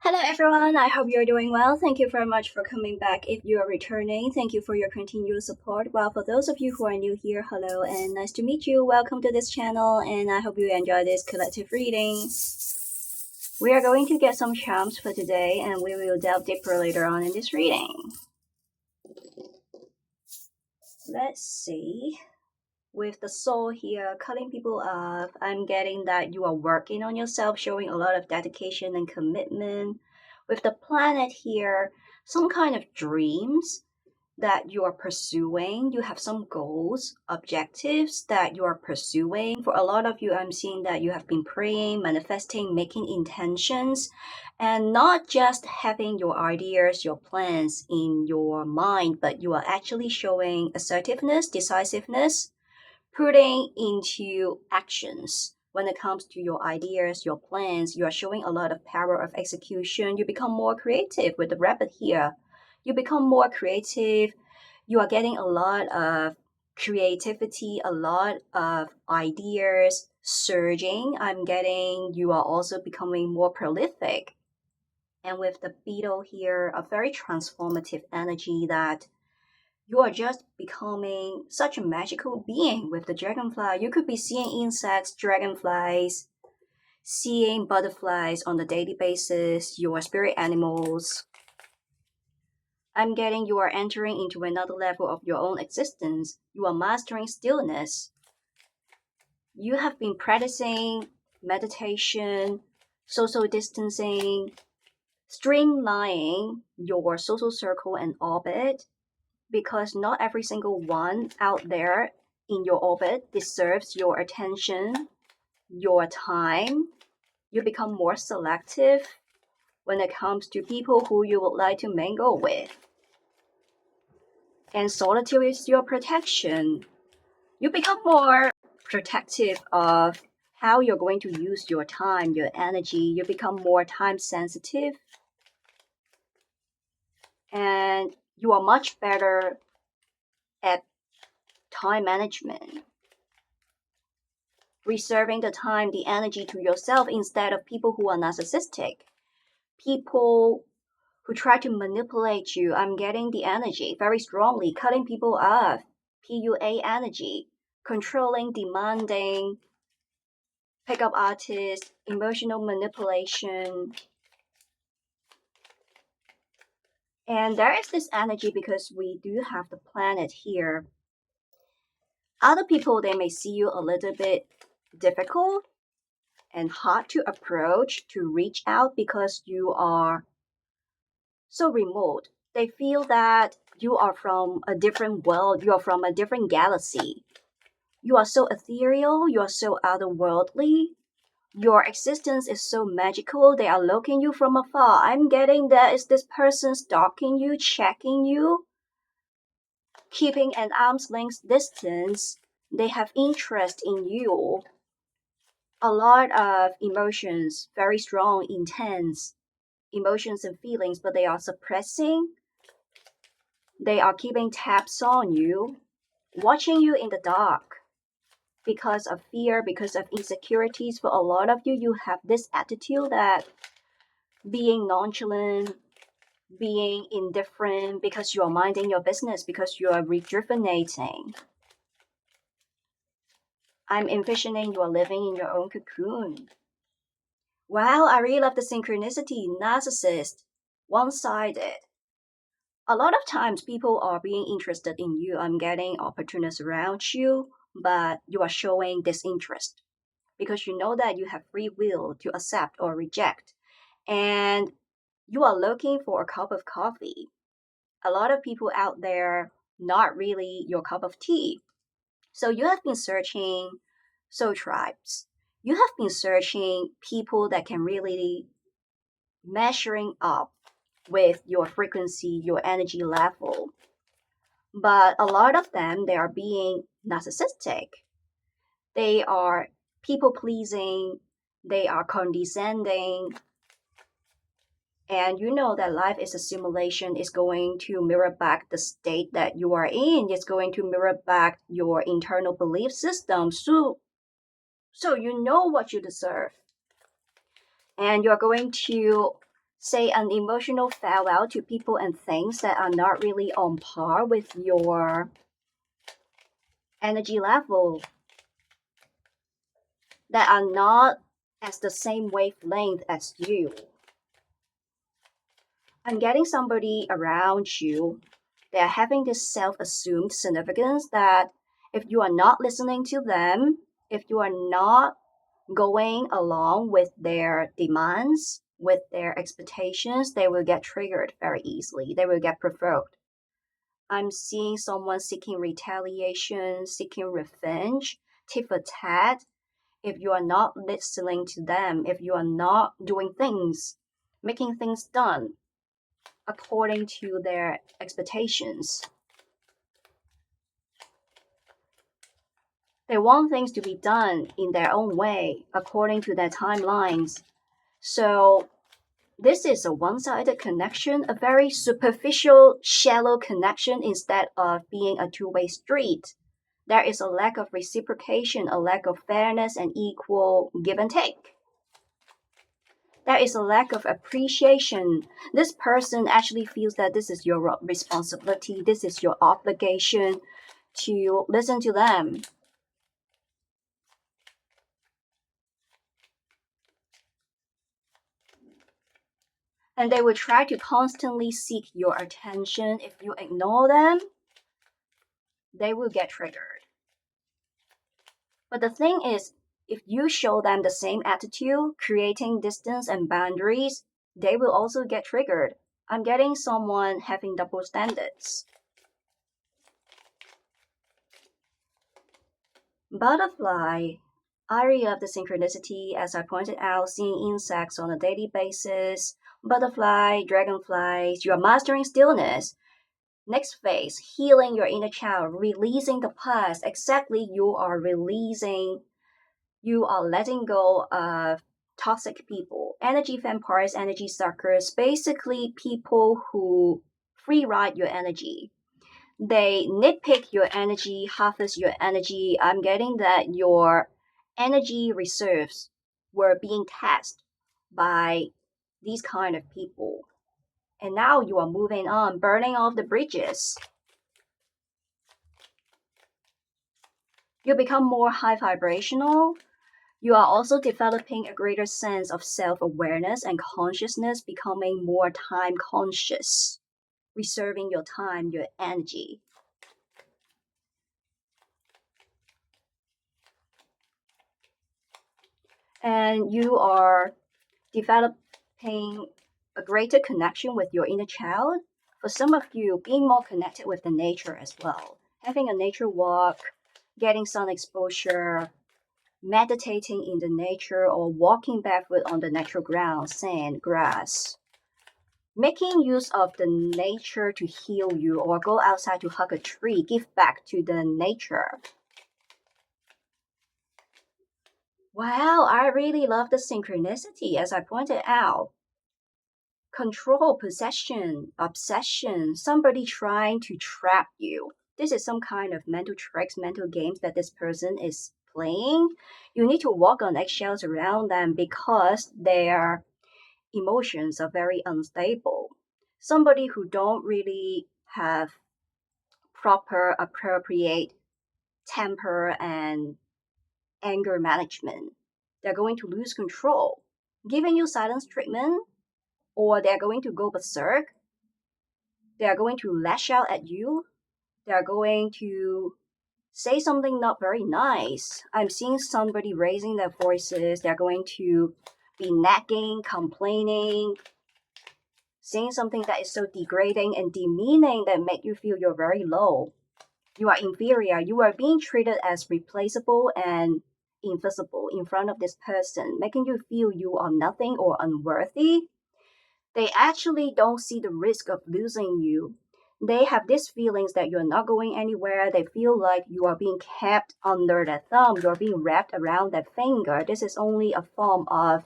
Hello everyone, I hope you're doing well. Thank you very much for coming back. If you are returning, thank you for your continued support. While for those of you who are new here, hello and nice to meet you. Welcome to this channel and I hope you enjoy this collective reading. We are going to get some charms for today and we will delve deeper later on in this reading. Let's see. With the soul here, cutting people off, I'm getting that you are working on yourself, showing a lot of dedication and commitment. With the planet here, some kind of dreams that you are pursuing. You have some goals, objectives that you are pursuing. For a lot of you, I'm seeing that you have been praying, manifesting, making intentions, and not just having your ideas, your plans in your mind, but you are actually showing assertiveness, decisiveness, putting into actions. When it comes to your ideas, your plans, you are showing a lot of power of execution. You become more creative with the rabbit here. You become more creative. You are getting a lot of creativity, a lot of ideas surging. I'm getting you are also becoming more prolific. And with the beetle here, a very transformative energy that you are just becoming such a magical being with the dragonfly. You could be seeing insects, dragonflies, seeing butterflies on a daily basis, your spirit animals. I'm getting you are entering into another level of your own existence. You are mastering stillness. You have been practicing meditation, social distancing, streamlining your social circle and orbit, because not every single one out there in your orbit deserves your attention, your time. You become more selective when it comes to people who you would like to mingle with. And solitude is your protection. You become more protective of how you're going to use your time, your energy. You become more time sensitive. And you are much better at time management, reserving the time, the energy to yourself instead of people who are narcissistic, people who try to manipulate you. I'm getting the energy very strongly, cutting people off, PUA energy, controlling, demanding, pickup artist, emotional manipulation. And there is this energy because we do have the planet here. Other people, they may see you a little bit difficult and hard to approach, to reach out because you are so remote. They feel that you are from a different world, you are from a different galaxy. You are so ethereal, you are so otherworldly. Your existence is so magical, they are looking you from afar. I'm getting that is this person stalking you, checking you, keeping an arm's length distance. They have interest in you. A lot of emotions, very strong, intense emotions and feelings, but they are suppressing. They are keeping tabs on you, watching you in the dark because of fear, because of insecurities. For a lot of you, you have this attitude that being nonchalant, being indifferent because you are minding your business, because you are rejuvenating. I'm envisioning you are living in your own cocoon. Wow, I really love the synchronicity, narcissist, one-sided. A lot of times people are being interested in you. I'm getting opportunities around you, but you are showing disinterest because you know that you have free will to accept or reject. And you are looking for a cup of coffee. A lot of people out there, not really your cup of tea. So you have been searching soul tribes. You have been searching people that can really measuring up with your frequency, your energy level. But a lot of them, they are being narcissistic. They are people pleasing. They are condescending. And you know that life is a simulation. It's going to mirror back the state that you are in. It's going to mirror back your internal belief system. So you know what you deserve. And you're going to say an emotional farewell to people and things that are not really on par with your energy level, that are not as the same wavelength as you. I'm getting somebody around you. They're having this self-assumed significance that if you are not listening to them, if you are not going along with their demands, with their expectations, they will get triggered very easily. They will get provoked. I'm seeing someone seeking retaliation, seeking revenge, tit for tat. If you are not listening to them, if you are not doing things, making things done according to their expectations, they want things to be done in their own way, according to their timelines. So this is a one-sided connection, a very superficial, shallow connection instead of being a two-way street. There is a lack of reciprocation, a lack of fairness and equal give and take. There is a lack of appreciation. This person actually feels that this is your responsibility, this is your obligation to listen to them. And they will try to constantly seek your attention. If you ignore them, they will get triggered. But the thing is, if you show them the same attitude, creating distance and boundaries, they will also get triggered. I'm getting someone having double standards. Butterfly. I really love the synchronicity, as I pointed out, seeing insects on a daily basis. Butterfly, dragonflies, you are mastering stillness. Next phase, healing your inner child, releasing the past. Exactly, you are letting go of toxic people, energy vampires, energy suckers, basically people who free ride your energy. They nitpick your energy, harvest your energy. I'm getting that your energy reserves were being taxed by these kind of people. And now you are moving on, burning off the bridges. You become more high vibrational. You are also developing a greater sense of self-awareness and consciousness, becoming more time conscious, reserving your time, your energy. And you are developing a greater connection with your inner child. For some of you, being more connected with the nature as well. Having a nature walk, getting sun exposure, meditating in the nature, or walking barefoot on the natural ground, sand, grass. Making use of the nature to heal you, or go outside to hug a tree, give back to the nature. Wow, I really love the synchronicity, as I pointed out. Control, possession, obsession, somebody trying to trap you. This is some kind of mental tricks, mental games that this person is playing. You need to walk on eggshells around them because their emotions are very unstable. Somebody who don't really have proper, appropriate temper and anger management. They're going to lose control, giving you silence treatment, or they're going to go berserk. They are going to lash out at you. They are going to say something not very nice. I'm seeing somebody raising their voices. They're going to be nagging, complaining, saying something that is so degrading and demeaning that make you feel you're very low. You are inferior. You are being treated as replaceable and invisible in front of this person, making you feel you are nothing or unworthy. They actually don't see the risk of losing you. They have these feelings that you're not going anywhere. They feel like you are being kept under their thumb. You're being wrapped around their finger. This is only a form of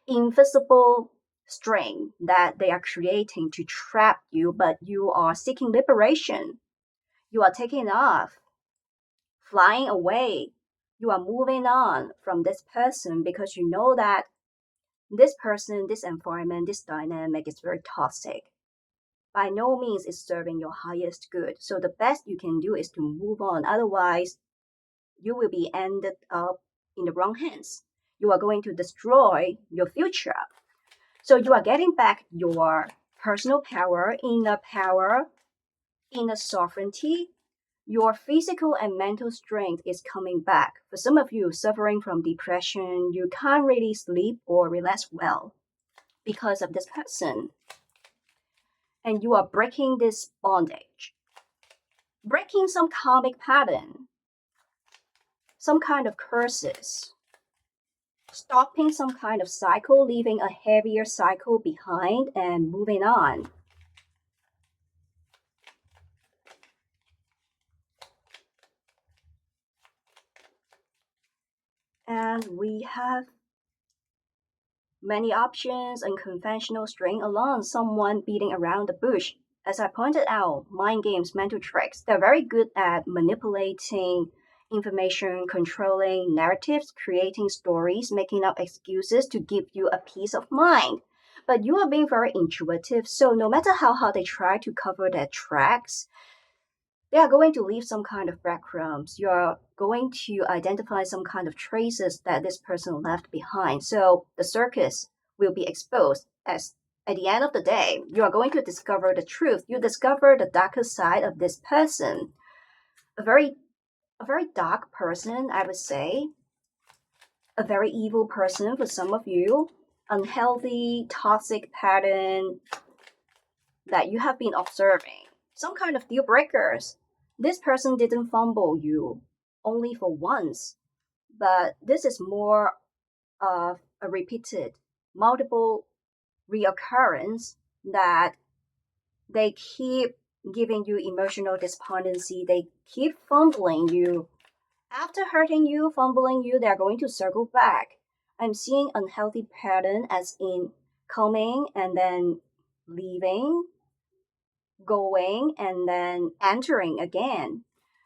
invisible string that they are creating to trap you, but you are seeking liberation. You are taking off, flying away. You are moving on from this person because you know that This person, this environment, this dynamic is very toxic. By no means is serving your highest good. So the best you can do is to move on. Otherwise, you will be ended up in the wrong hands. You are going to destroy your future. So you are getting back your personal power, inner sovereignty. Your physical and mental strength is coming back. For some of you suffering from depression, you can't really sleep or relax well because of this person. And you are breaking this bondage, breaking some karmic pattern, some kind of curses, stopping some kind of cycle, leaving a heavier cycle behind and moving on. And we have many options, unconventional string along, someone beating around the bush. As I pointed out, mind games, mental tricks, they're very good at manipulating information, controlling narratives, creating stories, making up excuses to give you a peace of mind. But you are being very intuitive, so no matter how hard they try to cover their tracks, they are going to leave some kind of breadcrumbs. You're going to identify some kind of traces that this person left behind. So the circus will be exposed as at the end of the day, you are going to discover the truth. You discover the darker side of this person. A very dark person, I would say. A very evil person for some of you. Unhealthy, toxic pattern that you have been observing. Some kind of deal breakers. This person didn't fumble you only for once, but this is more of a repeated, multiple reoccurrence that they keep giving you emotional despondency. They keep fumbling you. After hurting you, fumbling you, they're going to circle back. I'm seeing unhealthy pattern as in coming and then leaving, going and then entering again.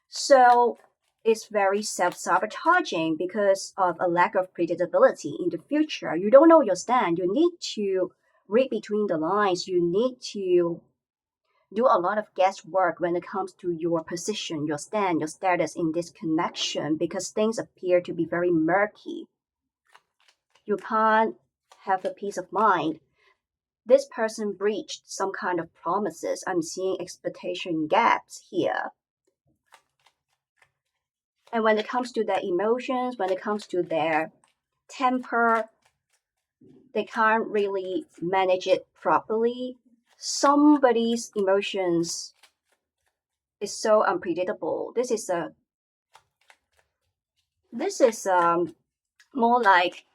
So it's very self-sabotaging because of a lack of predictability in the future. You don't know your stand. You need to read between the lines. You need to do a lot of guesswork when it comes to your position, your stand, your status in this connection because things appear to be very murky. You can't have a peace of mind. This person breached some kind of promises. I'm seeing expectation gaps here. And when it comes to their emotions, when it comes to their temper, they can't really manage it properly. Somebody's emotions is so unpredictable. This is more like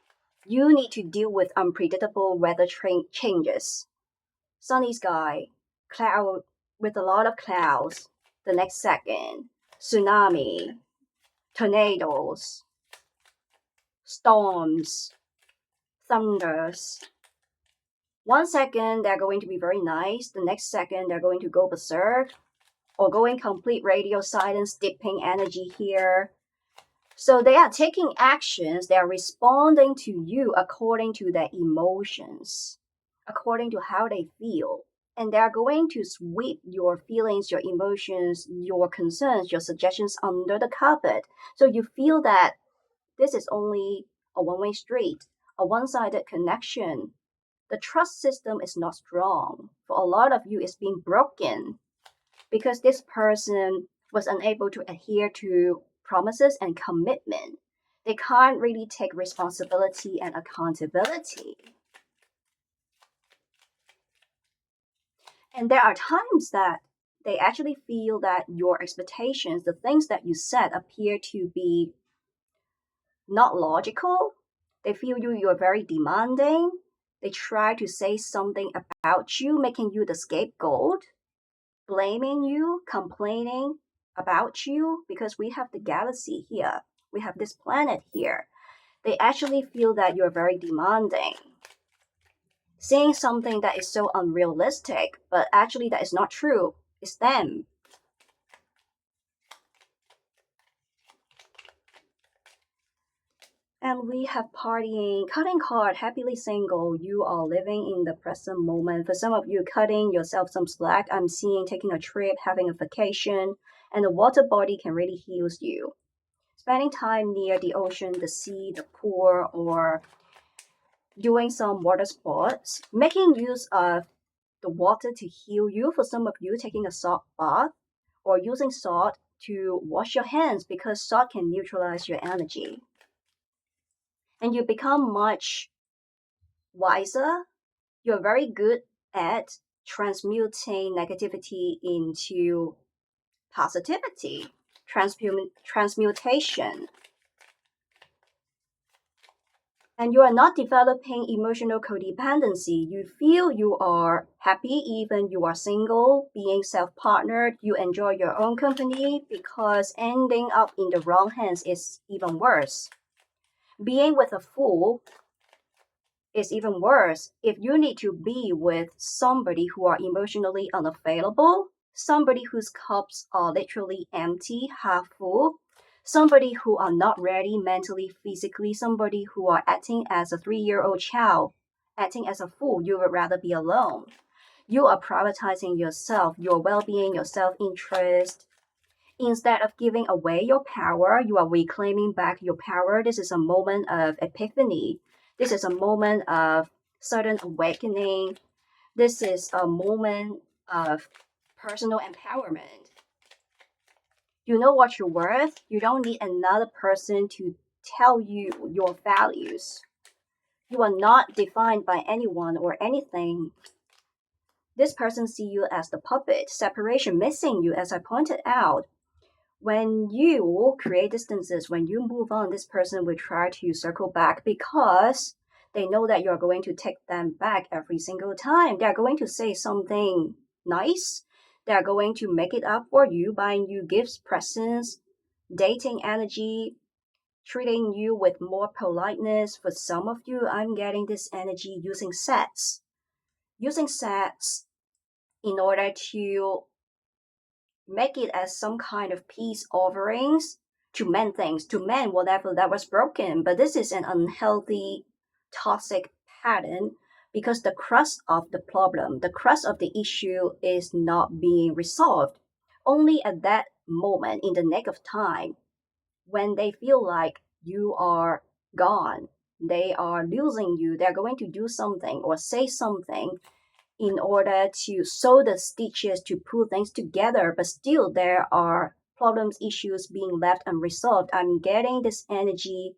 you need to deal with unpredictable weather changes. Sunny sky, cloud with a lot of clouds. The next second, tsunami, tornadoes, storms, thunders. 1 second they're going to be very nice. The next second they're going to go berserk or going complete radio silence, dipping energy here. So they are taking actions. They are responding to you according to their emotions, according to how they feel. And they are going to sweep your feelings, your emotions, your concerns, your suggestions under the carpet. So you feel that this is only a one-way street, a one-sided connection. The trust system is not strong. For a lot of you, it's being broken because this person was unable to adhere to promises and commitment. They can't really take responsibility and accountability. And there are times that they actually feel that your expectations, the things that you said, appear to be not logical. They feel you're very demanding. They try to say something about you, making you the scapegoat, blaming you, complaining about you, because we have the galaxy here. We have this planet here. They actually feel that you're very demanding. Saying something that is so unrealistic, but actually that is not true. It's them. And we have partying, cutting card, happily single. You are living in the present moment. For some of you, cutting yourself some slack. I'm seeing taking a trip, having a vacation, and the water body can really heal you. Spending time near the ocean, the sea, the pool, or doing some water sports, making use of the water to heal you. For some of you, taking a salt bath or using salt to wash your hands because salt can neutralize your energy. And you become much wiser. You're very good at transmuting negativity into positivity, transmutation. And you are not developing emotional codependency. You feel you are happy even you are single, being self-partnered, you enjoy your own company because ending up in the wrong hands is even worse. Being with a fool is even worse. If you need to be with somebody who are emotionally unavailable, somebody whose cups are literally empty, half full, somebody who are not ready mentally, physically, somebody who are acting as a 3-year-old child, acting as a fool, you would rather be alone. You are prioritizing yourself, your well-being, your self-interest. Instead of giving away your power, you are reclaiming back your power. This is a moment of epiphany. This is a moment of sudden awakening. This is a moment of personal empowerment. You know what you're worth. You don't need another person to tell you your values. You are not defined by anyone or anything. This person sees you as the puppet, separation, missing you, as I pointed out. When you create distances, when you move on, this person will try to circle back because they know that you're going to take them back every single time. They're going to say something nice. They're going to make it up for you, buying you gifts, presents, dating energy, treating you with more politeness. For some of you, I'm getting this energy using sex. Using sex in order to make it as some kind of peace offerings to mend things, to mend whatever that was broken. But this is an unhealthy, toxic pattern because the crux of the problem, the crux of the issue is not being resolved. Only at that moment, in the nick of time, when they feel like you are gone, they are losing you, they're going to do something or say something in order to sew the stitches to pull things together, but still there are problems, issues being left unresolved. I'm getting this energy,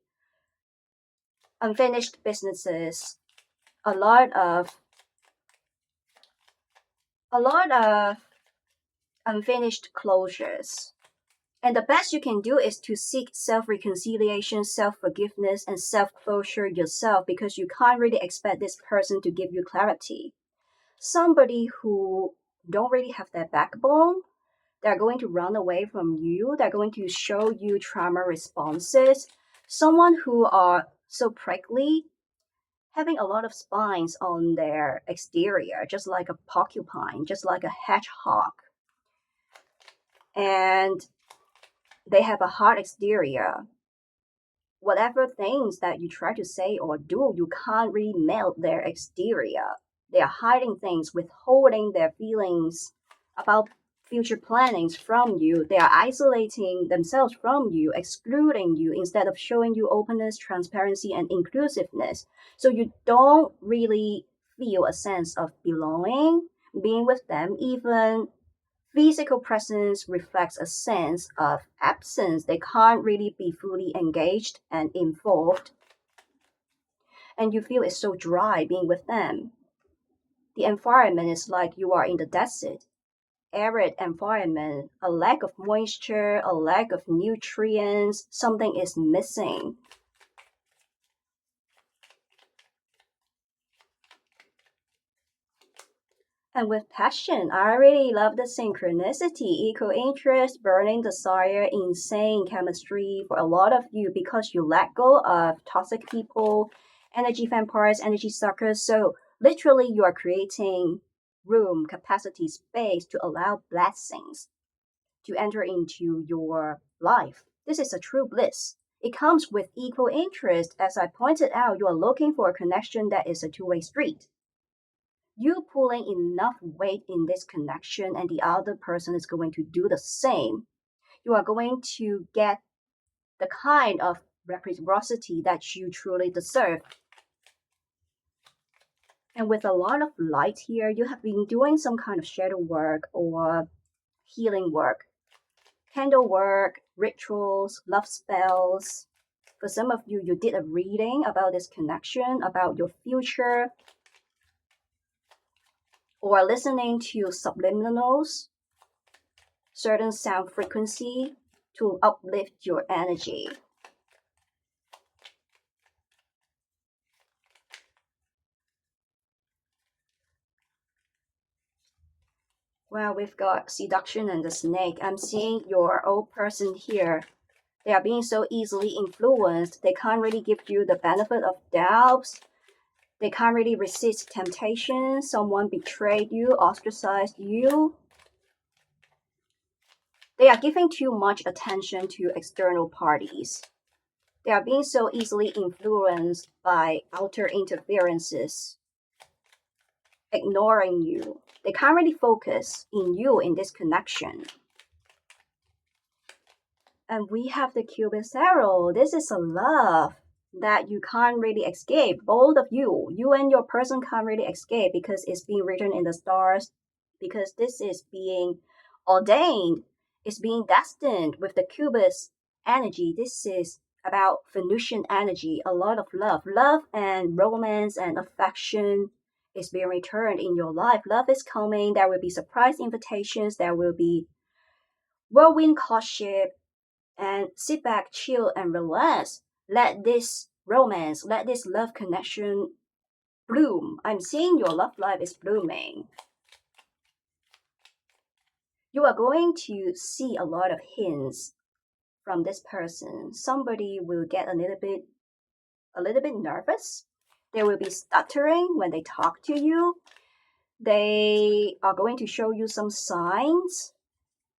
unfinished businesses, a lot of unfinished closures. And the best you can do is to seek self-reconciliation, self-forgiveness, and self-closure yourself because you can't really expect this person to give you clarity. Somebody who don't really have that backbone, they're going to run away from you. They're going to show you trauma responses. Someone who are so prickly, having a lot of spines on their exterior, just like a porcupine, just like a hedgehog. And they have a hard exterior. Whatever things that you try to say or do, you can't really melt their exterior. They are hiding things, withholding their feelings about future plannings from you. They are isolating themselves from you, excluding you instead of showing you openness, transparency, and inclusiveness. So you don't really feel a sense of belonging, being with them. Even physical presence reflects a sense of absence. They can't really be fully engaged and involved. And you feel it's so dry being with them. The environment is like you are in the desert, arid environment, a lack of moisture, a lack of nutrients, something is missing. And with passion, I really love the synchronicity, equal interest, burning desire, insane chemistry for a lot of you because you let go of toxic people, energy vampires, energy suckers. So literally you are creating room, capacity, space to allow blessings to enter into your life. This is a true bliss. It comes with equal interest. As I pointed out, you are looking for a connection that is a two-way street. You pulling enough weight in this connection and the other person is going to do the same. You are going to get the kind of reciprocity that you truly deserve. And with a lot of light here, you have been doing some kind of shadow work or healing work, candle work, rituals, love spells. For some of you, you did a reading about this connection, about your future, or listening to subliminals, certain sound frequency to uplift your energy. Well, we've got seduction and the snake. I'm seeing your old person here. They are being so easily influenced. They can't really give you the benefit of doubts. They can't really resist temptation. Someone betrayed you, ostracized you. They are giving too much attention to external parties. They are being so easily influenced by outer interferences, ignoring you. They can't really focus in you in this connection. And we have the Cupid's arrow. This is a love that you can't really escape. Both of you and your person can't really escape because it's being written in the stars, because this is being ordained, it's being destined with the Cupid's energy. This is about Venusian energy, a lot of love. Love and romance and affection is being returned in your life. Love is coming. There will be surprise invitations. There will be whirlwind courtship. And sit back, chill, and relax. Let this romance, let this love connection bloom. I'm seeing your love life is blooming. You are going to see a lot of hints from this person. Somebody will get a little bit nervous. They will be stuttering when they talk to you. They are going to show you some signs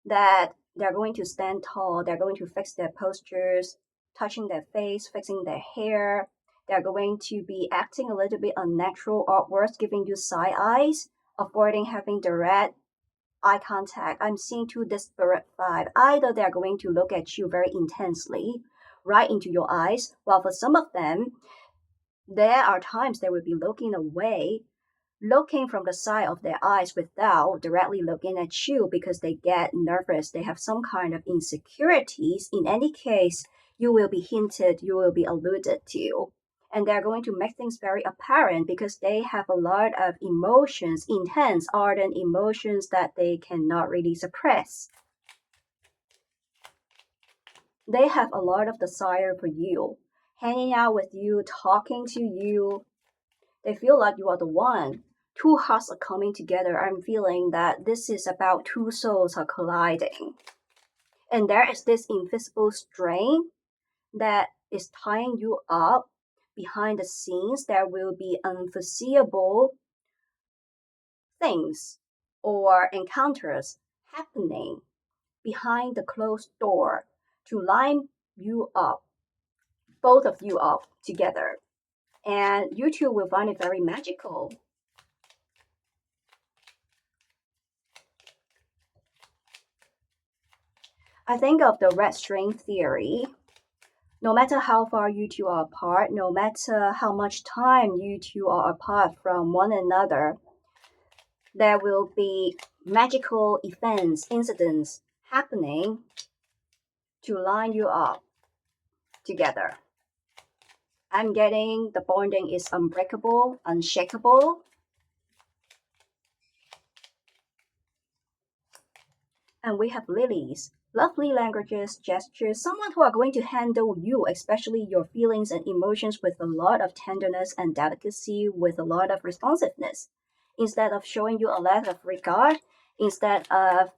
that they're going to stand tall, they're going to fix their postures, touching their face, fixing their hair. They're going to be acting a little bit unnatural, awkward, giving you side eyes, avoiding having direct eye contact. I'm seeing two disparate vibes. Either they're going to look at you very intensely, right into your eyes, while for some of them, there are times they will be looking away, looking from the side of their eyes without directly looking at you because they get nervous. They have some kind of insecurities. In any case, you will be hinted, you will be alluded to. And they're going to make things very apparent because they have a lot of emotions, intense, ardent emotions that they cannot really suppress. They have a lot of desire for you, hanging out with you, talking to you. They feel like you are the one. Two hearts are coming together. I'm feeling that this is about two souls are colliding. And there is this invisible string that is tying you up behind the scenes. There will be unforeseeable things or encounters happening behind the closed door to line you up, both of you up together. And you two will find it very magical. I think of the red string theory. No matter how far you two are apart, no matter how much time you two are apart from one another, there will be magical events, incidents happening to line you up together. I'm getting the bonding is unbreakable, unshakable. And we have lilies, lovely languages, gestures, someone who are going to handle you, especially your feelings and emotions, with a lot of tenderness and delicacy, with a lot of responsiveness. Instead of showing you a lot of regard, instead of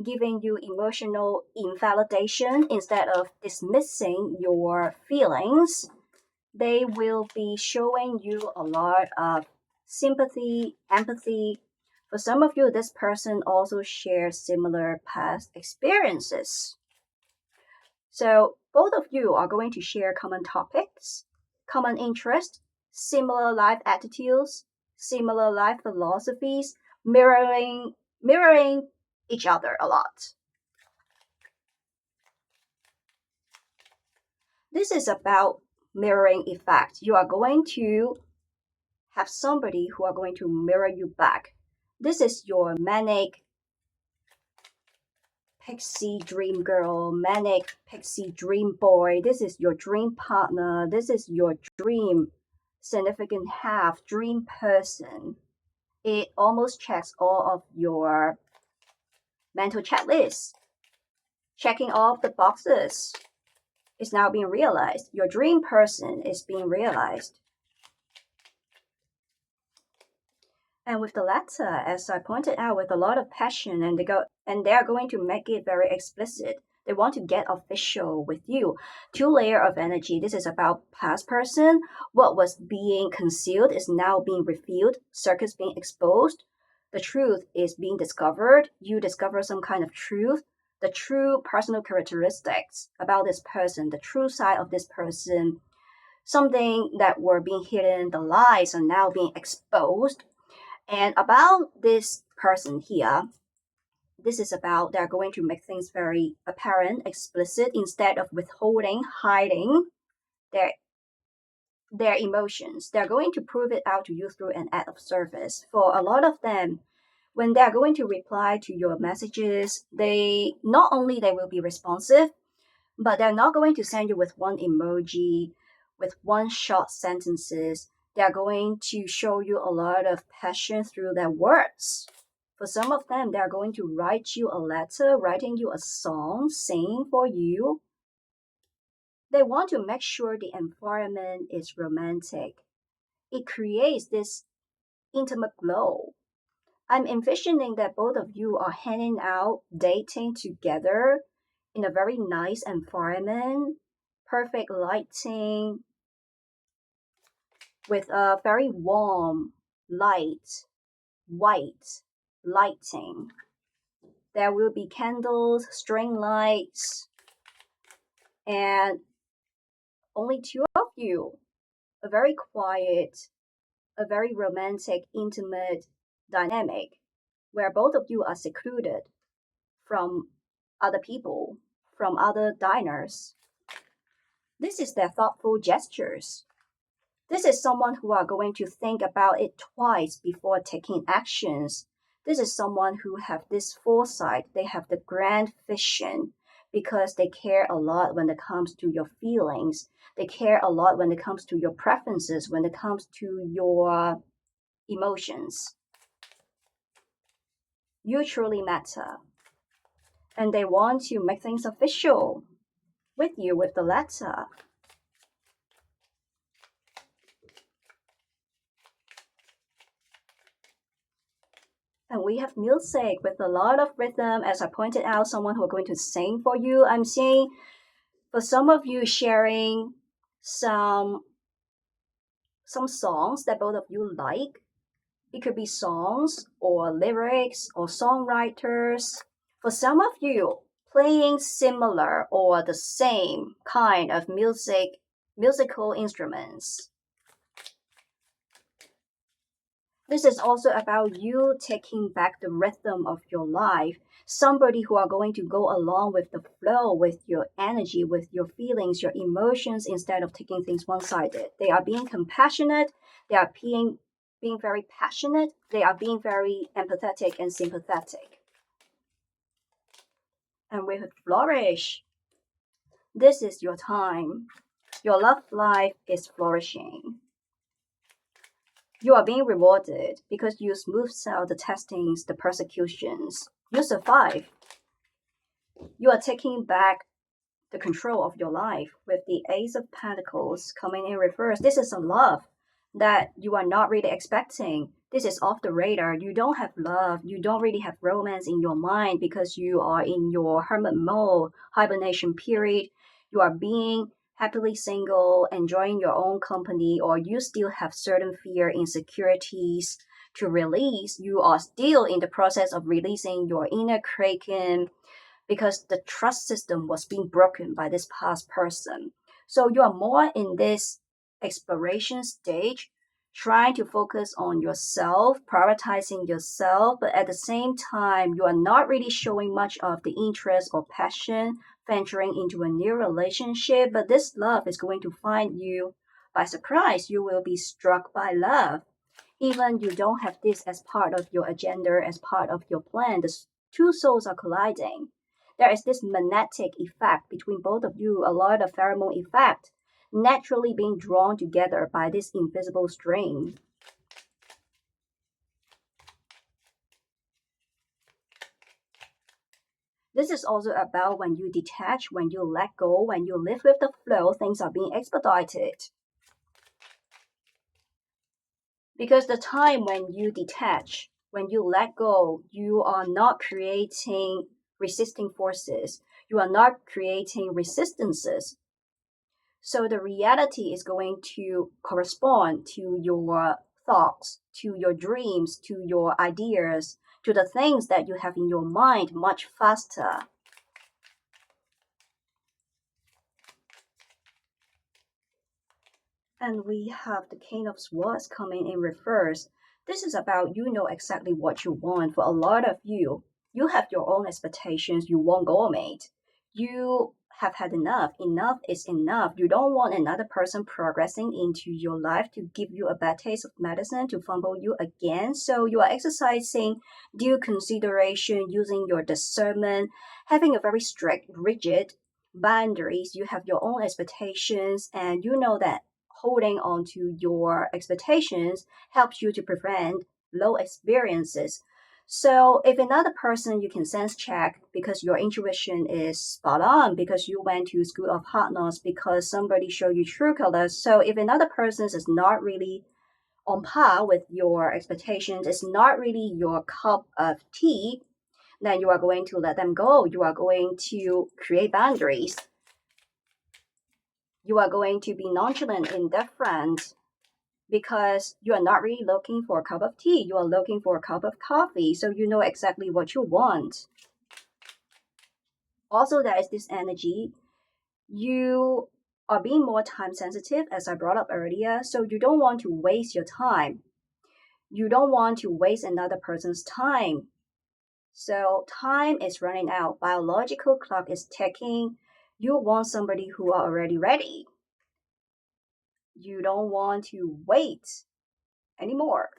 giving you emotional invalidation, instead of dismissing your feelings, they will be showing you a lot of sympathy, empathy. For some of you, this person also shares similar past experiences. So both of you are going to share common topics, common interests, similar life attitudes, similar life philosophies, mirroring each other a lot. This is about mirroring effect. You are going to have somebody who are going to mirror you back. This is your manic pixie dream girl, manic pixie dream boy. This is your dream partner. This is your dream significant half, dream person. It almost checks all of your mental checklists, checking off the boxes. It's now being realized. Your dream person is being realized. And with the latter, as I pointed out, with a lot of passion, and they are going to make it very explicit. They want to get official with you. 2 layer of energy. This is about past person. What was being concealed is now being revealed. Circuits being exposed. The truth is being discovered. You discover some kind of truth. The true personal characteristics about this person, the true side of this person, something that were being hidden, the lies are now being exposed. And about this person here, this is about they're going to make things very apparent, explicit, instead of withholding, hiding their emotions. They're going to prove it out to you through an act of service. For a lot of them, when they're going to reply to your messages, they not only they will be responsive, but they're not going to send you with one emoji, with one short sentences. They're going to show you a lot of passion through their words. For some of them, they're going to write you a letter, writing you a song, singing for you. They want to make sure the environment is romantic. It creates this intimate glow. I'm envisioning that both of you are hanging out, dating together in a very nice environment, perfect lighting, with a very warm, light, white lighting. There will be candles, string lights, and only 2 of you. A very quiet, a very romantic, intimate dynamic where both of you are secluded from other people, from other diners. This is their thoughtful gestures. This is someone who are going to think about it twice before taking actions. This is someone who have this foresight. They have the grand vision because they care a lot when it comes to your feelings. They care a lot when it comes to your preferences, when it comes to your emotions. You truly matter. And they want to make things official with you with the letter. And we have music with a lot of rhythm. As I pointed out, someone who are going to sing for you. I'm seeing for some of you sharing some songs that both of you like. It could be songs or lyrics or songwriters. For some of you, playing similar or the same kind of musical instruments. This is also about you taking back the rhythm of your life. Somebody who are going to go along with the flow, with your energy, with your feelings, your emotions, instead of taking things one-sided. They are being compassionate. They are being very passionate. They are being very empathetic and sympathetic. And with flourish, this is your time. Your love life is flourishing. You are being rewarded because you smoothed out the testings, the persecutions. You survive. You are taking back the control of your life with the Ace of Pentacles coming in reverse. This is a love that you are not really expecting. This is off the radar. You don't have love. You don't really have romance in your mind because you are in your hermit mode, hibernation period. You are being happily single, enjoying your own company, or you still have certain fear, insecurities to release. You are still in the process of releasing your inner kraken, because the trust system was being broken by this past person. So you are more in this exploration stage, trying to focus on yourself, prioritizing yourself, but at the same time, you are not really showing much of the interest or passion venturing into a new relationship. But this love is going to find you by surprise. You will be struck by love. Even you don't have this as part of your agenda, as part of your plan, the two souls are colliding. There is this magnetic effect between both of you, a lot of pheromone effect, naturally being drawn together by this invisible string. This is also about when you detach, when you let go, when you live with the flow, things are being expedited. Because the time when you detach, when you let go, you are not creating resisting forces. You are not creating resistances. So the reality is going to correspond to your thoughts, to your dreams, to your ideas, to the things that you have in your mind much faster. And we have the King of Swords coming in reverse. This is about you know exactly what you want. For a lot of you, you have your own expectations. You want gourmet. You have had enough. Enough is enough. You don't want another person progressing into your life to give you a bad taste of medicine, to fumble you again. So you are exercising due consideration, using your discernment, having a very strict, rigid boundaries. You have your own expectations, and you know that holding on to your expectations helps you to prevent low experiences. So if another person you can sense check because your intuition is spot on, because you went to school of hard knocks, because somebody showed you true colors. So if another person is not really on par with your expectations, it's not really your cup of tea, then you are going to let them go. You are going to create boundaries. You are going to be nonchalant, indifferent, because you are not really looking for a cup of tea. You are looking for a cup of coffee. So you know exactly what you want. Also, there is this energy. You are being more time sensitive, as I brought up earlier. So you don't want to waste your time. You don't want to waste another person's time. So time is running out. Biological clock is ticking. You want somebody who are already ready. You don't want to wait anymore.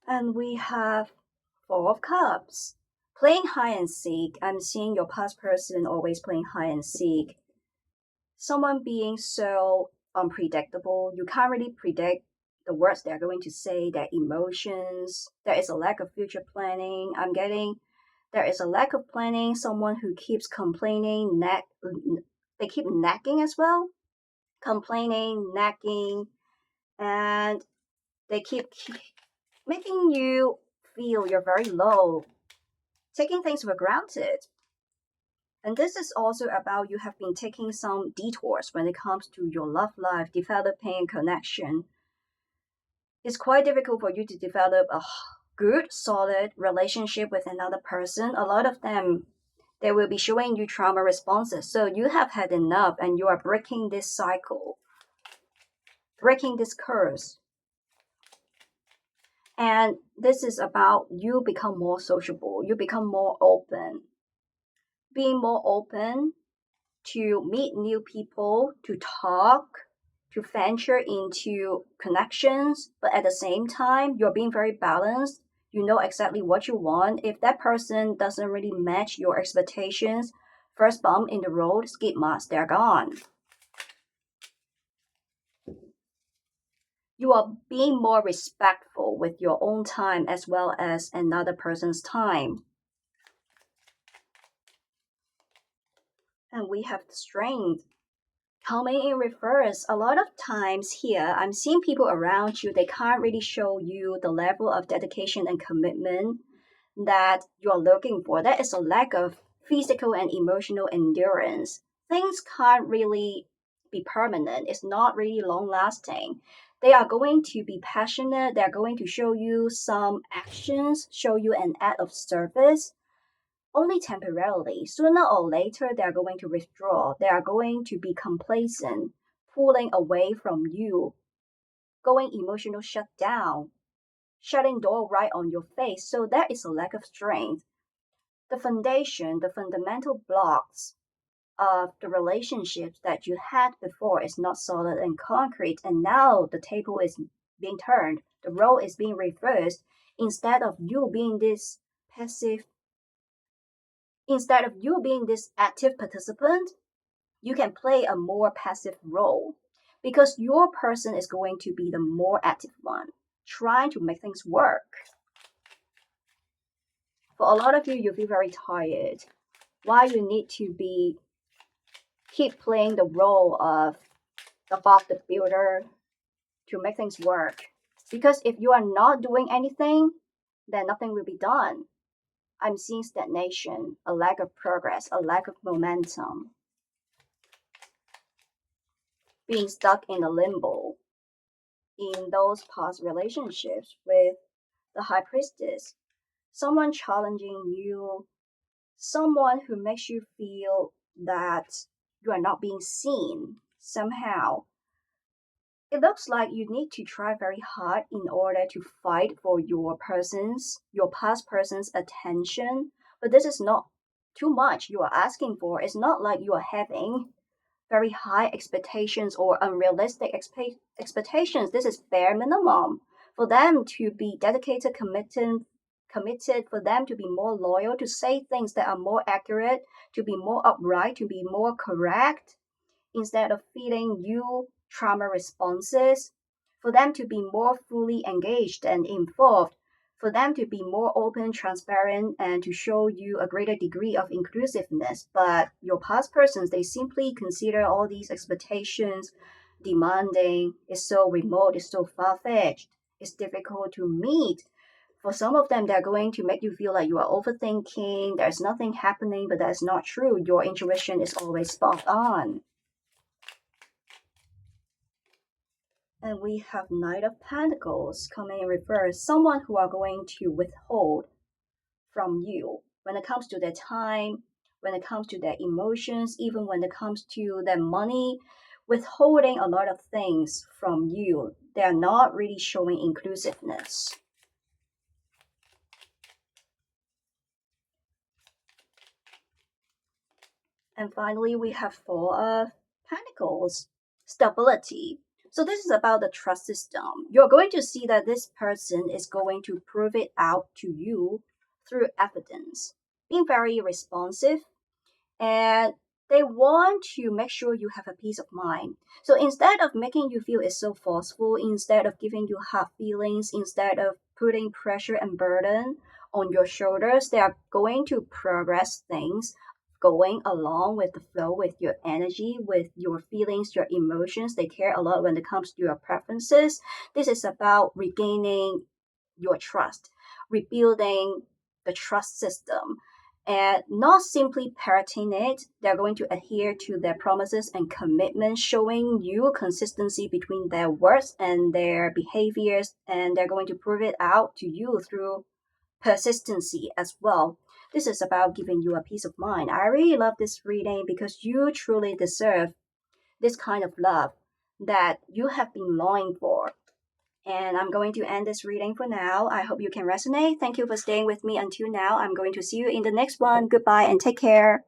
And we have Four of Cups. Playing hide and seek. I'm seeing your past person always playing hide and seek. Someone being so unpredictable. You can't really predict the words they're going to say, their emotions. There is a lack of future planning. I'm getting there is a lack of planning. Someone who keeps complaining, they keep nagging as well. Complaining, nagging, and they keep making you feel you're very low, taking things for granted. And this is also about you have been taking some detours when it comes to your love life, developing a connection. It's quite difficult for you to develop a good, solid relationship with another person. A lot of them, they will be showing you trauma responses. So you have had enough and you are breaking this cycle, breaking this curse. And this is about you become more sociable, you become more open, being more open to meet new people, to talk, to venture into connections, but at the same time, you're being very balanced. You know exactly what you want. If that person doesn't really match your expectations, first bump in the road, skip marks, they're gone. You are being more respectful with your own time as well as another person's time. And we have the strength coming in reverse. A lot of times here, I'm seeing people around you, they can't really show you the level of dedication and commitment that you're looking for. There is a lack of physical and emotional endurance. Things can't really be permanent. It's not really long lasting. They are going to be passionate. They're going to show you some actions, show you an act of service, only temporarily. Sooner or later, they're going to withdraw. They are going to be complacent, pulling away from you, going emotional shutdown, shutting door right on your face. So that is a lack of strength. The foundation, the fundamental blocks of the relationships that you had before is not solid and concrete, and now the table is being turned, the role is being reversed. Instead of you being this passive, instead of you being this active participant, you can play a more passive role because your person is going to be the more active one, trying to make things work. For a lot of you, you feel very tired. Why you need to be keep playing the role of the Bob the Builder to make things work. Because if you are not doing anything, then nothing will be done. I'm seeing stagnation, a lack of progress, a lack of momentum, being stuck in a limbo in those past relationships with the High Priestess. Someone challenging you, someone who makes you feel that you are not being seen somehow. It looks like you need to try very hard in order to fight for your past person's attention. But this is not too much you are asking for. It's not like you are having very high expectations or unrealistic expectations. This is bare minimum for them to be dedicated, committed, for them to be more loyal, to say things that are more accurate, to be more upright, to be more correct, instead of feeding you trauma responses, for them to be more fully engaged and involved, for them to be more open, transparent, and to show you a greater degree of inclusiveness. But your past persons, they simply consider all these expectations demanding, it's so remote, it's so far-fetched, it's difficult to meet. For some of them, they're going to make you feel like you are overthinking, there's nothing happening, but that's not true. Your intuition is always spot on. And we have Knight of Pentacles coming in reverse. Someone who are going to withhold from you when it comes to their time, when it comes to their emotions, even when it comes to their money, withholding a lot of things from you. They're not really showing inclusiveness. And finally, we have Four of Pentacles, stability. So this is about the trust system. You're going to see that this person is going to prove it out to you through evidence, being very responsive, and they want to make sure you have a peace of mind. So instead of making you feel it's so forceful, instead of giving you hard feelings, instead of putting pressure and burden on your shoulders, they are going to progress things, going along with the flow, with your energy, with your feelings, your emotions. They care a lot when it comes to your preferences. This is about regaining your trust, rebuilding the trust system, and not simply parroting it. They're going to adhere to their promises and commitments, showing you consistency between their words and their behaviors, and they're going to prove it out to you through persistency as well. This is about giving you a peace of mind. I really love this reading because you truly deserve this kind of love that you have been longing for. And I'm going to end this reading for now. I hope you can resonate. Thank you for staying with me until now. I'm going to see you in the next one. Goodbye and take care.